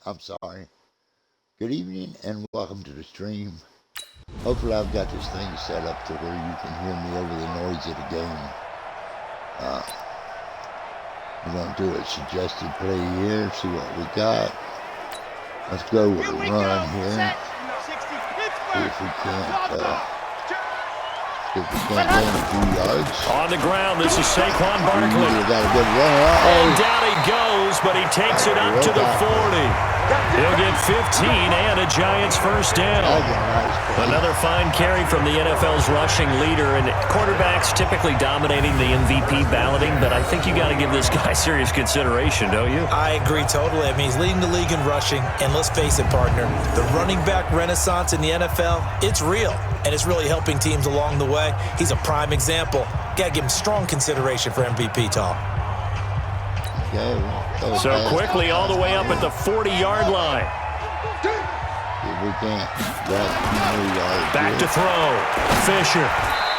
I'm sorry. Good evening and welcome to the stream. Hopefully I've got this thing set up to where you can hear me over the noise of the game. We're going to do a suggested play here, see what we got. Let's go with a run here. See if we can't gain a few yards. On the ground, this is Saquon Barkley. We got a good run. And down he goes, but he takes it up to the 40. He'll get 15 and a Giants first down. Another fine carry from the NFL's rushing leader, and quarterbacks typically dominating the MVP balloting, but I think you got to give this guy serious consideration, don't you? I agree totally. I mean, he's leading the league in rushing, and let's face it, partner, the running back renaissance in the NFL, it's real, and it's really helping teams along the way. He's a prime example. Got to give him strong consideration for MVP talk. So quickly all the way up at the 40-yard line. Back to throw. Fisher.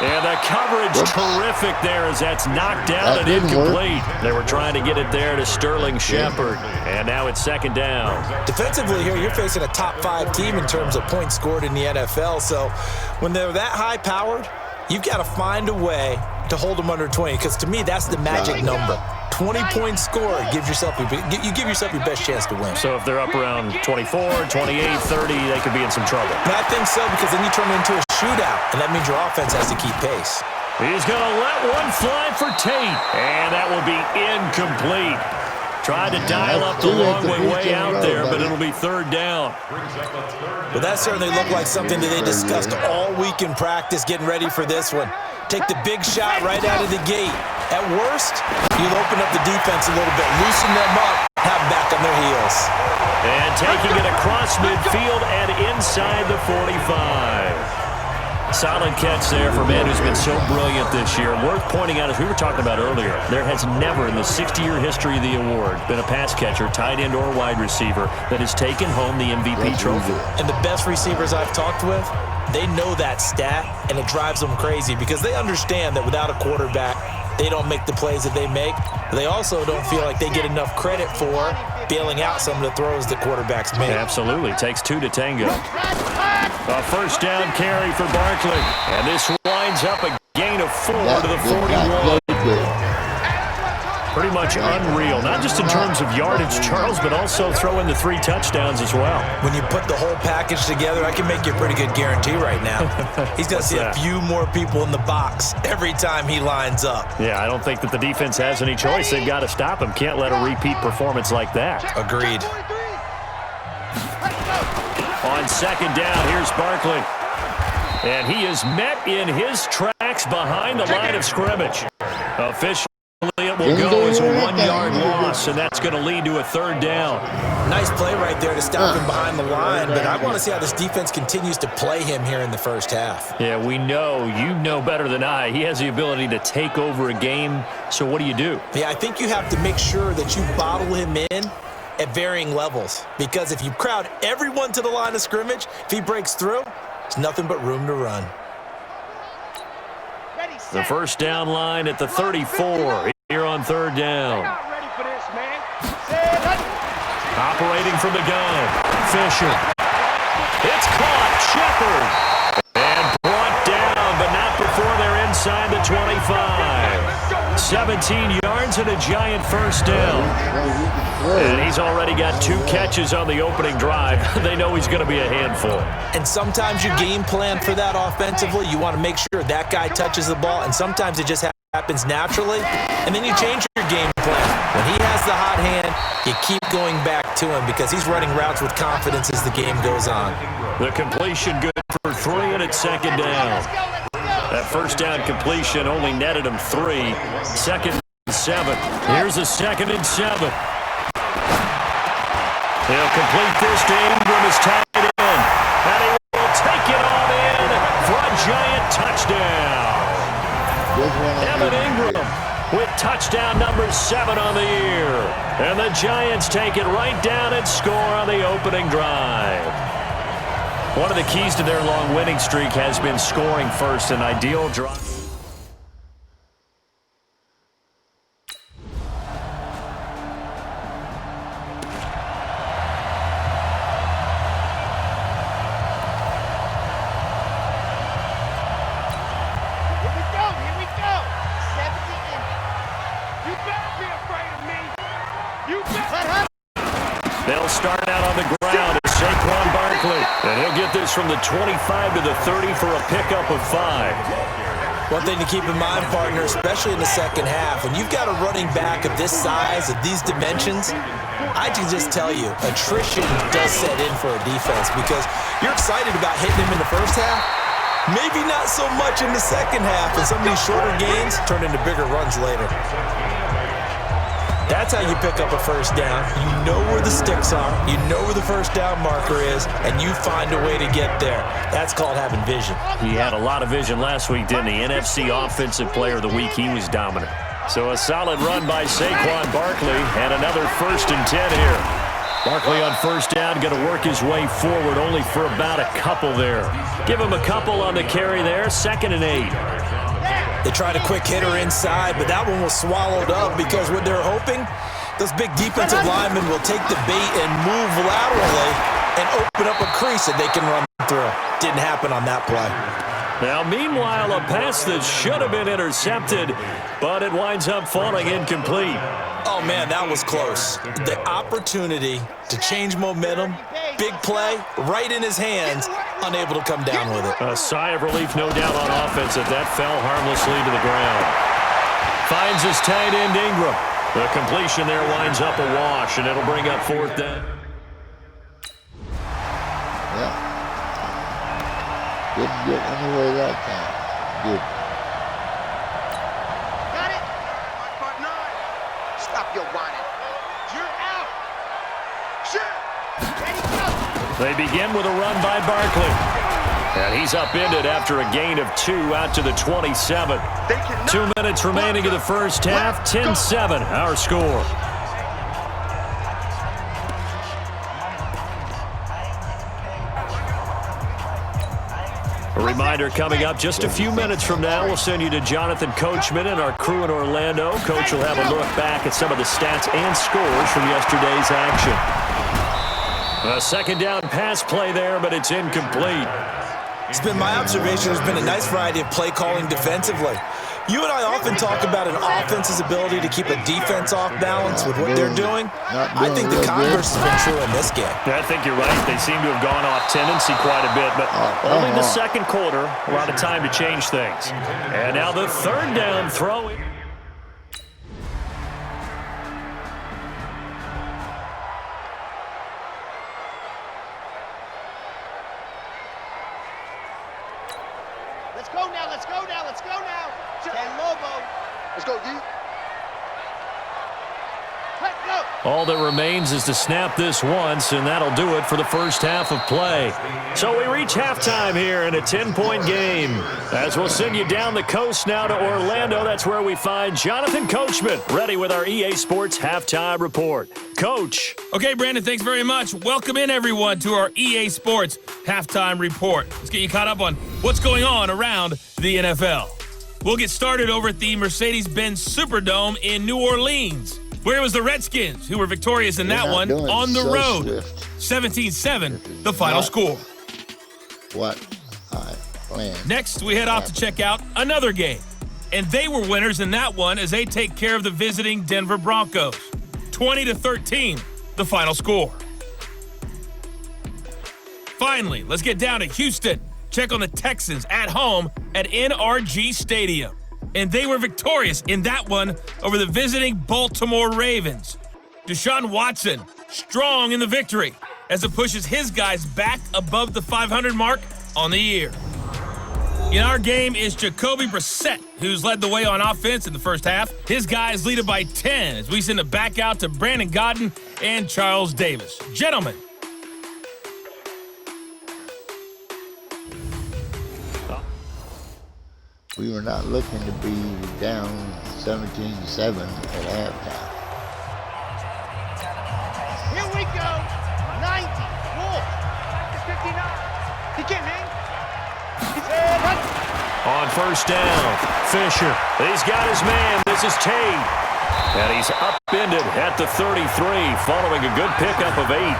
And the coverage terrific there as that's knocked down and incomplete. They were trying to get it there to Sterling Shepard. And now it's second down. Defensively here, you're facing a top-5 team in terms of points scored in the NFL. So when they're that high-powered, you've got to find a way to hold them under 20, because to me, that's the magic number. 20 points scored gives yourself you give yourself your best chance to win. So if they're up around 24, 28, 30, they could be in some trouble. And I think so, because then you turn it into a shootout, and that means your offense has to keep pace. He's going to let one fly for Tate, and that will be incomplete. Tried to dial up the long way out there, but it'll be third down. Well, that certainly looked like something that they discussed all week in practice, getting ready for this one. Take the big shot right out of the gate. At worst, you'll open up the defense a little bit, loosen them up, have them back on their heels. And taking it across midfield and inside the 45. Solid catch there for a man who's been so brilliant this year. Worth pointing out, as we were talking about earlier, there has never in the 60-year history of the award been a pass catcher, tight end, or wide receiver that has taken home the MVP trophy. And the best receivers I've talked with, they know that stat, and it drives them crazy because they understand that without a quarterback, they don't make the plays that they make. They also don't feel like they get enough credit for bailing out some of the throws the quarterbacks make. Absolutely. Takes two to tango. A first down carry for Barkley. And this winds up a gain of 4 to the 41. Pretty much unreal, not just in terms of yardage, Charles, but also throw in the 3 touchdowns as well. When you put the whole package together, I can make you a pretty good guarantee right now. He's going to see a few more people in the box every time he lines up. Yeah, I don't think that the defense has any choice. They've got to stop him. Can't let a repeat performance like that. Agreed. On second down, here's Barkley. And he is met in his tracks behind the line of scrimmage. Officially, it will go as a 1-yard loss, and that's going to lead to a third down. Nice play right there to stop him behind the line, but I want to see how this defense continues to play him here in the first half. Yeah, we know. You know better than I. He has the ability to take over a game, so what do you do? Yeah, I think you have to make sure that you bottle him in at varying levels, because if you crowd everyone to the line of scrimmage, if he breaks through, there's nothing but room to run. The first down line at the 34 here on third down. Operating from the gun, Fisher. It's caught, Shepard. And brought down, but not before they're inside the 25. 17 yards and a Giant first down. And he's already got 2 catches on the opening drive. They know he's going to be a handful. And sometimes you game plan for that offensively. You want to make sure that guy touches the ball, and sometimes it just happens naturally, and then you change your game plan. When he has the hot hand, you keep going back to him because he's running routes with confidence as the game goes on. The completion good for 3, and it's second down. That first down completion only netted him 3. Second and 7. Here's a second and 7. He'll complete this to Ingram as tight end. And he will take it on in for a Giant touchdown. Evan Ingram with touchdown number 7 on the year. And the Giants take it right down and score on the opening drive. One of the keys to their long winning streak has been scoring first, an ideal drive. They'll start out on the ground as Saquon Barkley. And he'll get this from the 25 to the 30 for a pickup of 5. One thing to keep in mind, partner, especially in the second half, when you've got a running back of this size, of these dimensions, I can just tell you, attrition does set in for a defense because you're excited about hitting him in the first half. Maybe not so much in the second half, and some of these shorter gains turn into bigger runs later. That's how you pick up a first down. You know where the sticks are, you know where the first down marker is, and you find a way to get there. That's called having vision. He had a lot of vision last week, didn't he? NFC Offensive Player of the Week. He was dominant. So a solid run by Saquon Barkley, and another 1st and 10 here. Barkley on first down, going to work his way forward, only for about a couple there. Give him a couple on the carry there, 2nd and 8. They tried a quick hitter inside, but that one was swallowed up because what they're hoping, those big defensive linemen will take the bait and move laterally and open up a crease that they can run through. Didn't happen on that play. Now, meanwhile, a pass that should have been intercepted, but it winds up falling incomplete. Oh, man, that was close. The opportunity to change momentum, big play, right in his hands, unable to come down with it. A sigh of relief, no doubt, on offense that fell harmlessly to the ground. Finds his tight end, Ingram. The completion there winds up a wash, and it'll bring up 4th down. Yeah. Didn't get anywhere that time. Good. Got it. Part 9. Stop your whining. You're out. Sure. Ready, go. They begin with a run by Barkley. And he's upended after a gain of 2 out to the 27. 2 minutes remaining in the first half. 10-7, our score. A reminder coming up just a few minutes from now. We'll send you to Jonathan Coachman and our crew in Orlando. Coach will have a look back at some of the stats and scores from yesterday's action. A 2nd down pass play there, but it's incomplete. It's been my observation there's been a nice variety of play calling defensively. You and I often talk about an offense's ability to keep a defense off balance with what they're doing. I think the converse has been true in this game. I think you're right. They seem to have gone off tendency quite a bit, but only the second quarter, a lot of time to change things. And now the 3rd down throw. Let's go now, let's go now, let's go now. Ken Lobo. Let's go, D. Let's go. All that remains is to snap this once, and that'll do it for the first half of play. So we reach halftime here in a 10-point game. As we'll send you down the coast now to Orlando, that's where we find Jonathan Coachman, ready with our EA Sports Halftime Report. Coach. Okay, Brandon, thanks very much. Welcome in, everyone, to our EA Sports Halftime Report. Let's get you caught up on what's going on around the NFL. We'll get started over at the Mercedes-Benz Superdome in New Orleans, where it was the Redskins who were victorious in that one on the road. 17-7, the final score. What I planned. Next, we head off to check out another game. And they were winners in that one as they take care of the visiting Denver Broncos. 20-13, the final score. Finally, let's get down to Houston. Check on the Texans at home at NRG Stadium. And they were victorious in that one over the visiting Baltimore Ravens. Deshaun Watson, strong in the victory as it pushes his guys back above the 500 mark on the year. In our game is Jacoby Brissett, who's led the way on offense in the first half. His guys lead it by 10 as we send it back out to Brandon Godden and Charles Davis. Gentlemen. We were not looking to be down 17-7 at halftime. Here we go. 90. Wolf. 59. He can't hang. On first down, Fisher. He's got his man. This is Tate. And he's upended at the 33 following a good pickup of 8.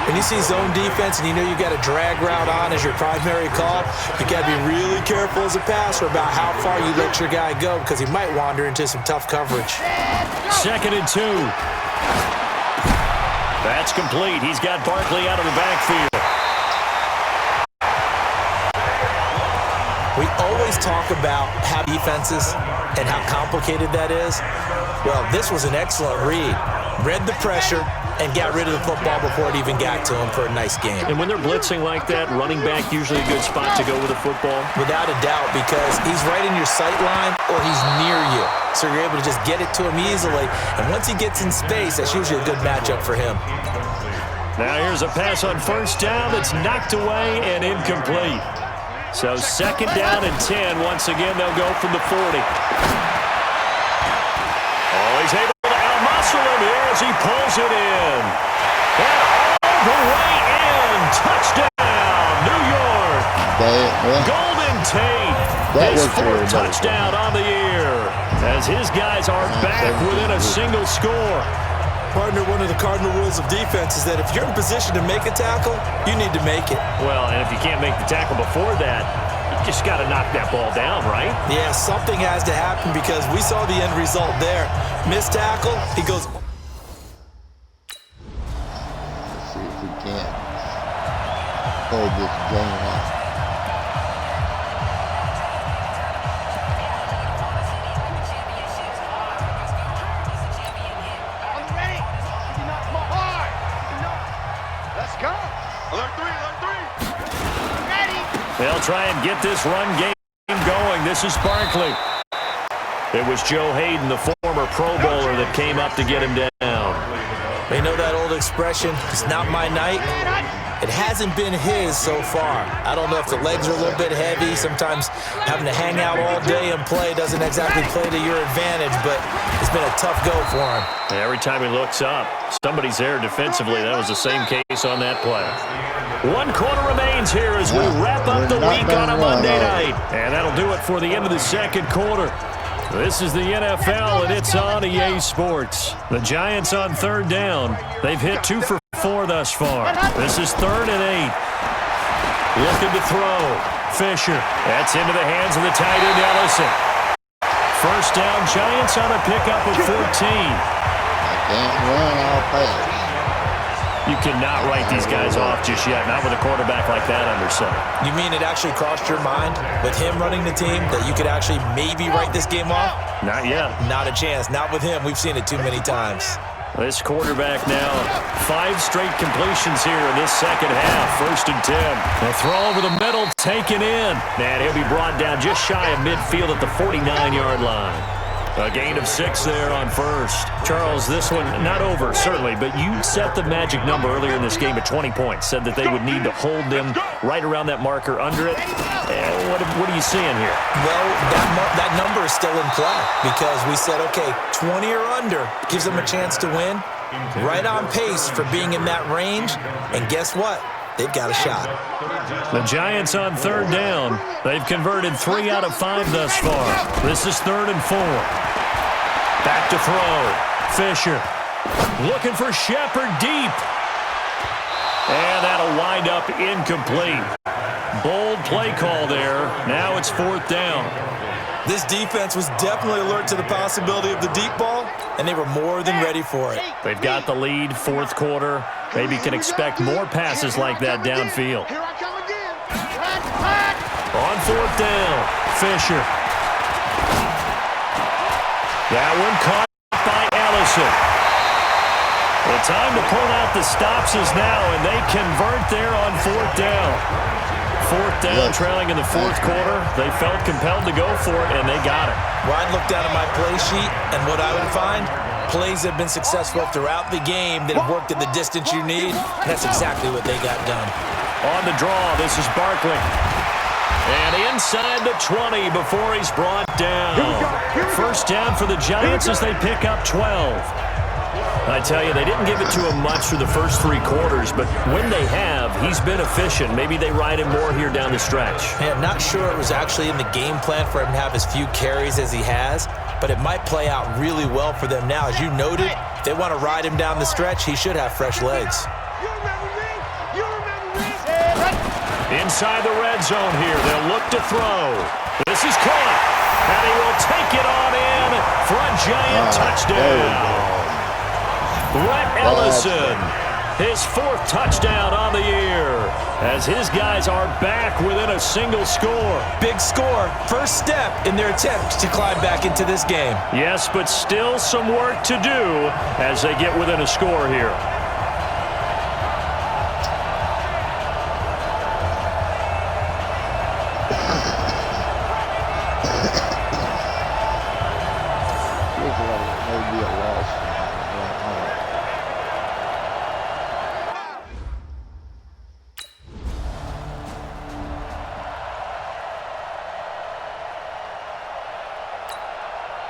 When you see zone defense and you know you got a drag route on as your primary call, you got to be really careful as a passer about how far you let your guy go because he might wander into some tough coverage. 2nd and 2. That's complete. He's got Barkley out of the backfield. We always talk about how defenses and how complicated that is. Well, this was an excellent read. Read the pressure and got rid of the football before it even got to him for a nice game. And when they're blitzing like that, running back usually a good spot to go with the football? Without a doubt, because he's right in your sight line or he's near you. So you're able to just get it to him easily. And once he gets in space, that's usually a good matchup for him. Now here's a pass on first down that's knocked away and incomplete. So second down and 10. Once again, they'll go from the 40. Oh, he's able to out-muscle him here as he pulls it in. And all the way in. Touchdown, New York. Golden Tate. His fourth touchdown on the year as his guys are back within a single score. Partner, one of the cardinal rules of defense is that if you're in position to make a tackle, you need to make it. Well, and if you can't make the tackle before that, you just got to knock that ball down, right? Yeah, something has to happen because we saw the end result there. Missed tackle, he goes. Let's see if we can hold this game up. They'll try and get this run game going. This is Barkley. It was Joe Hayden, the former Pro Bowler, that came up to get him down. They know that old expression, it's not my night. It hasn't been his so far. I don't know if the legs are a little bit heavy. Sometimes having to hang out all day and play doesn't exactly play to your advantage, but it's been a tough go for him. Every time he looks up, somebody's there defensively. That was the same case on that play. 1 quarter remains here as we wrap up the week on a Monday night. And that'll do it for the end of the second quarter. This is the NFL, and it's on EA Sports. The Giants on third down. They've hit 2 for 4 thus far. This is 3rd and 8. Looking to throw. Fisher. That's into the hands of the tight end, Ellison. First down, Giants on a pickup of 14. Can't run, I'll pass. You cannot write these guys off just yet, not with a quarterback like that under center. You mean it actually crossed your mind with him running the team that you could actually maybe write this game off? Not yet. Not a chance. Not with him. We've seen it too many times. This quarterback now, 5 straight completions here in this second half. 1st and 10. The throw over the middle, taken in. And he'll be brought down just shy of midfield at the 49-yard line. A gain of 6 there on first. Charles, this one not over, certainly, but you set the magic number earlier in this game at 20 points. Said that they would need to hold them right around that marker under it. What are you seeing here? Well, that number is still in play because we said, okay, 20 or under gives them a chance to win. Right on pace for being in that range. And guess what? They've got a shot. The Giants on third down. They've converted 3 out of 5 thus far. This is 3rd and 4. Back to throw. Fisher looking for Shepard deep. And that'll wind up incomplete. Bold play call there. Now it's 4th down. This defense was definitely alert to the possibility of the deep ball, and they were more than ready for it. They've got the lead, 4th quarter. Maybe can expect more passes like that downfield. On 4th down, Fisher. That one caught by Ellison. The time to pull out the stops is now, and they convert there on 4th down. 4th down, trailing in the 4th quarter. They felt compelled to go for it, and they got it. Well, I'd look down at my play sheet, and what I would find, plays have been successful throughout the game that have worked in the distance you need. That's exactly what they got done. On the draw, this is Barkley. And inside the 20 before he's brought down. First down for the Giants as they pick up 12. I tell you, they didn't give it to him much through the first 3 quarters, but when they have, he's been efficient. Maybe they ride him more here down the stretch. Man, I'm not sure it was actually in the game plan for him to have as few carries as he has, but it might play out really well for them now. As you noted, if they want to ride him down the stretch, he should have fresh legs. Inside the red zone here, they'll look to throw. This is caught, and he will take it on in for a Giant touchdown. Rhett Ellison, his 4th touchdown on the year, as his guys are back within a single score. Big score, first step in their attempt to climb back into this game. Yes, but still some work to do as they get within a score here.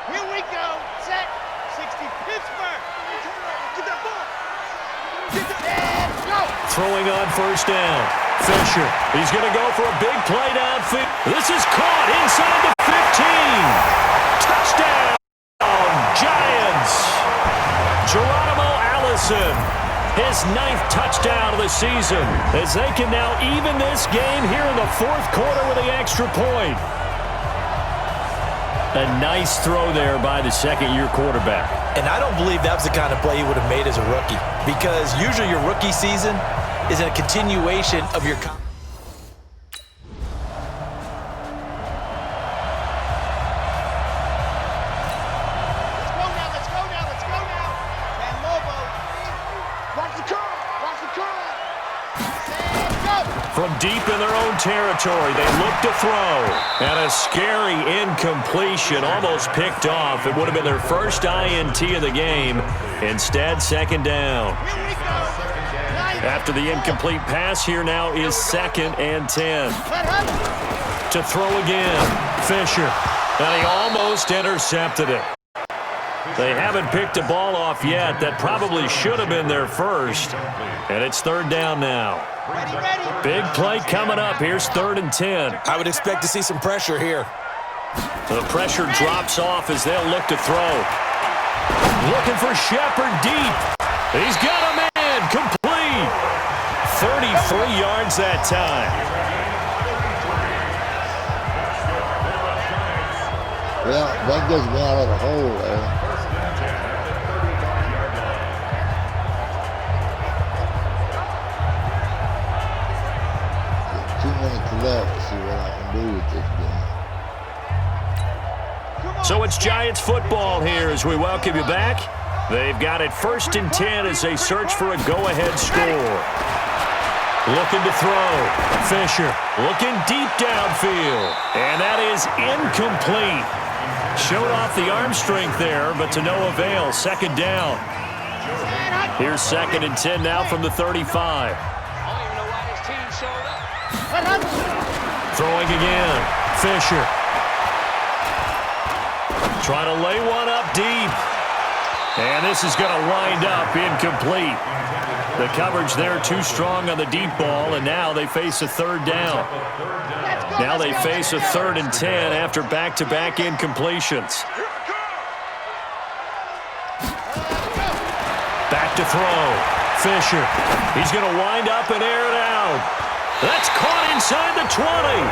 Here we go. Set. 60 Pittsburgh. Get that ball. Get that. And go. Throwing on first down. Fisher. He's going to go for a big play downfield. This is caught inside the 15. Touchdown, Giants. Geronimo Allison. His 9th touchdown of the season as they can now even this game here in the 4th quarter with the extra point. A nice throw there by the second-year quarterback. And I don't believe that was the kind of play he would have made as a rookie, because usually your rookie season is a continuation of your Let's go now. And Lobo. Watch the curl. And go. From deep in their own territory, they look to throw. And a scary incompletion, almost picked off. It would have been their first INT of the game. Instead, second down. Here we go. After the incomplete pass, here now is 2nd and 10. To throw again, Fisher. And he almost intercepted it. They haven't picked a ball off yet. That probably should have been their first. And it's 3rd down now. Big play coming up. Here's 3rd and 10. I would expect to see some pressure here. The pressure drops off as they'll look to throw. Looking for Shepard deep. He's got a man. Complete. 33 yards that time. Well, that gets me out of the hole there. There's 2 minutes left to see what I can do with this game. So it's Giants football here as we welcome you back. They've got it 1st and 10 as they search for a go-ahead score. Looking to throw. Fisher looking deep downfield. And that is incomplete. Showed off the arm strength there, but to no avail. 2nd down. Here's 2nd and 10 now from the 35. Throwing again. Fisher. Trying to lay one up deep. And this is going to wind up incomplete. The coverage there too strong on the deep ball, and now they face a 3rd down. Now they face a 3rd and 10 after back-to-back incompletions. Back to throw. Fisher. He's going to wind up and air it out. That's caught inside the 20.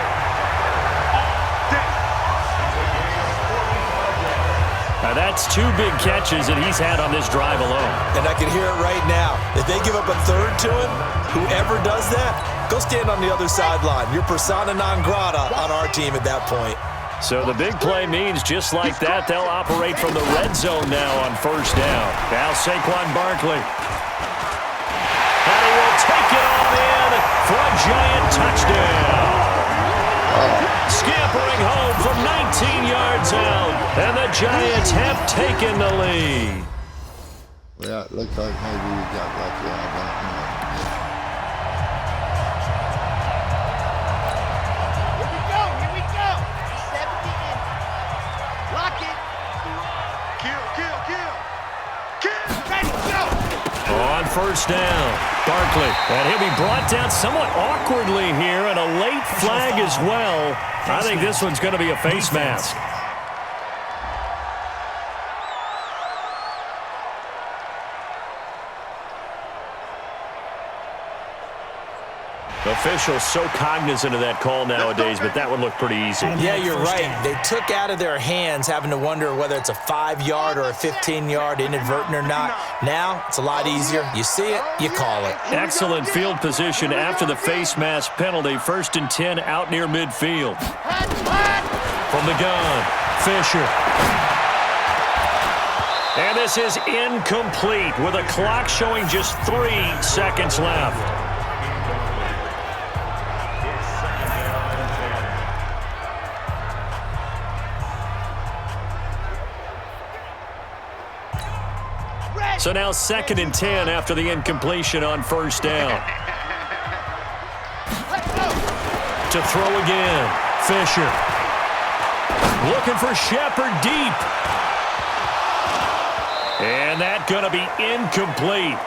Now that's 2 big catches that he's had on this drive alone. And I can hear it right now. If they give up a 3rd to him, whoever does that, go stand on the other sideline. You're persona non grata on our team at that point. So the big play means just like that, they'll operate from the red zone now on 1st down. Now Saquon Barkley. And he will take it on in for a Giant touchdown. Scampering home from 19 yards out, and the Giants have taken the lead. Well, it looks like maybe we got lucky. I don't know. Here we go. 70 in. Lock it. Kill. Ready, go. On 1st down, Barkley, and he'll be brought down somewhat awkwardly here, and a late flag as well. I think this one's going to be a face mask. Officials so cognizant of that call nowadays, but that one looked pretty easy. Yeah, you're right. They took out of their hands having to wonder whether it's a 5-yard or a 15-yard inadvertent or not. Now, it's a lot easier. You see it, you call it. Excellent field position after the face mask penalty. 1st and 10 out near midfield. From the gun, Fisher. And this is incomplete with a clock showing just 3 seconds left. So now 2nd and 10 after the incompletion on 1st down. To throw again, Fisher. Looking for Shepard deep. And that's going to be incomplete.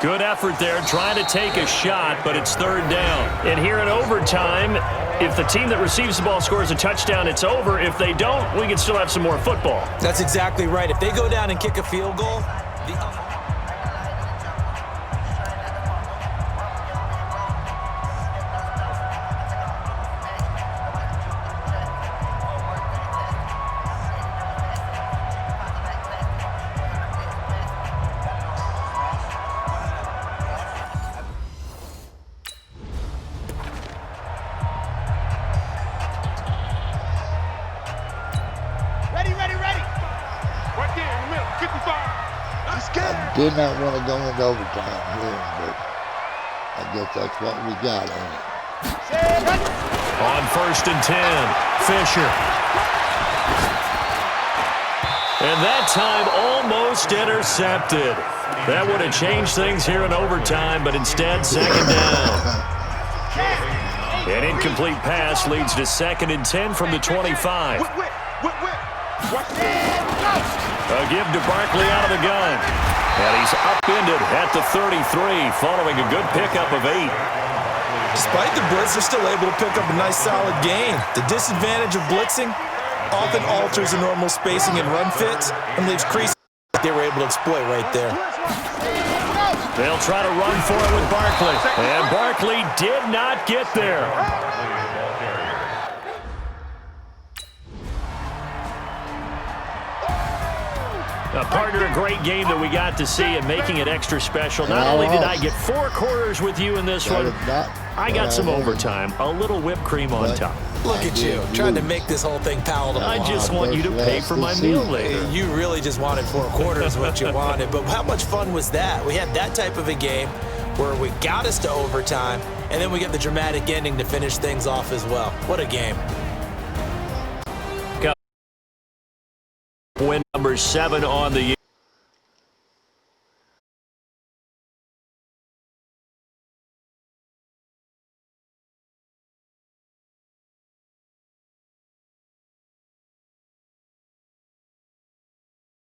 Good effort there, trying to take a shot, but it's 3rd down. And here in overtime, if the team that receives the ball scores a touchdown, it's over. If they don't, we can still have some more football. That's exactly right. If they go down and kick a field goal, Did not want to go into overtime here, but I guess that's what we got, ain't it? On 1st and 10, Fisher. And that time almost intercepted. That would have changed things here in overtime, but instead 2nd down. An incomplete pass leads to 2nd and 10 from the 25. A give to Barkley out of the gun. And he's upended at the 33, following a good pickup of 8. despite the blitz, they're still able to pick up a nice, solid gain. The disadvantage of blitzing often alters the normal spacing and run fits and leaves creases they were able to exploit right there. They'll try to run for it with Barkley. And Barkley did not get there. Partner, a great game that we got to see and making it extra special. Not only did I get 4 quarters with you in this one, I got some overtime, a little whipped cream on top. Look at you, trying to make this whole thing palatable. I just want you to pay for my meal later. You really just wanted 4 quarters what you wanted, but how much fun was that? We had that type of a game where we got us to overtime, and then we get the dramatic ending to finish things off as well. What a game. Win number 7 on the year.